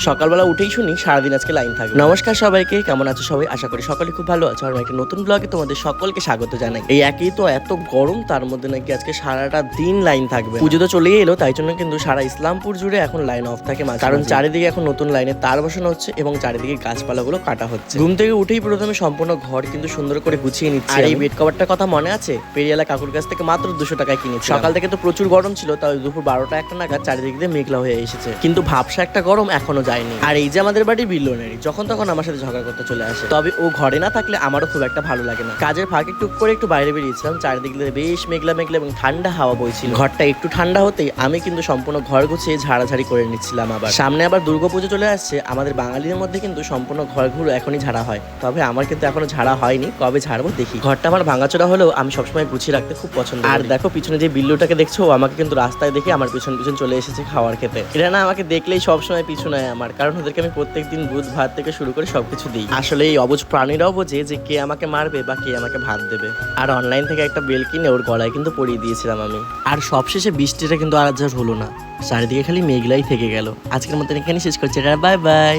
সকালবেলা উঠেই শুনি সারাদিন আজকে লাইন থাকবে। নমস্কার সবাইকে, কেমন আছো সবাই? আশা করি সকলে খুব ভালো আছো। আর একটা নতুন ব্লগে তোমাদের সকলকে স্বাগত জানাই। এই একই তো এত গরম, তার মধ্যে নাকি আজকে সারাটা দিন লাইন থাকবে। পুজো তো চলেই এলো, তাই জন্য কিন্তু সারা ইসলামপুর জুড়ে এখন লাইন অফ থাকে কারণ চারিদিকে এখন নতুন লাইনে তার বসানো হচ্ছে এবং চারিদিকে গাছপালাগুলো কাটা হচ্ছে। ঘুম থেকে উঠেই প্রথমে সম্পূর্ণ ঘর কিন্তু সুন্দর করে গুছিয়ে নিচ্ছি। আর এই বেড কভারটার কথা মনে আছে? পেরিয়ালা কাকুর কাছ থেকে মাত্র 200 টাকায় কিনেছি। সকাল থেকে তো প্রচুর গরম ছিল, তাই দুপুর 12টা 1টা নাগাদ চারিদিক দিয়ে মেঘলা হয়ে এসেছে, কিন্তু ভাবসা একটা গরম এখনো যায়নি। আর এই যে আমাদের বাড়ির বিল্লনারি যখন তখন আমার সাথে ঝগড়া করতে চলে আসে, তবে ও ঘরে না থাকলে আমারও খুব একটা ভালো লাগে না। কাজের ফাঁকে টুক করে একটু বাইরে বেরিয়েছিলাম, চারিদিক দিয়ে বেশ মেঘলা মেঘলা এবং ঠান্ডা হাওয়া বইছিল। ঘরটা একটু ঠান্ডা হতেই আমি কিন্তু সম্পূর্ণ ঘর গুছিয়ে ঝাড়াঝাড়ি করে নিচ্ছিলাম। আবার সামনে আবার দুর্গাপুজো চলে আসছে, আমাদের বাঙালিদের মধ্যে কিন্তু সম্পূর্ণ ঘরগুলো এখনই ঝাড়া হয়, তবে আমার কিন্তু এখনো ঝাড়া হয়নি, কবে ঝাড়বো দেখি। ঘরটা আমার ভাঙাচোরা হলেও আমি সবসময় গুছিয়ে রাখতে খুব পছন্দ। আর দেখো পিছনে যে বিল্লুটাকে দেখছো, আমাকে কিন্তু রাস্তায় দেখে আমার পিছন পিছন চলে এসেছে খাওয়ার খেতে। এটা না আমাকে দেখলেই সবসময় পিছু নেয় আমার, কারণ ওদেরকে আমি প্রত্যেকদিন দুধ ভাত থেকে শুরু করে সবকিছু দিই। আসলে এই অবুঝ প্রাণীরাও বোঝে যে কে আমাকে মারবে বা কে আমাকে ভাত দেবে। আর অনলাইন থেকে একটা বেল কিনে ওর গলায় কিন্তু পরিয়ে দিয়েছিলাম আমি। আর সবশেষে বৃষ্টিটা কিন্তু আর হলো না, চারিদিকে খালি মেঘলাই থেকে গেল। আজকের মতন এখানে শেষ করছি, বাই বাই।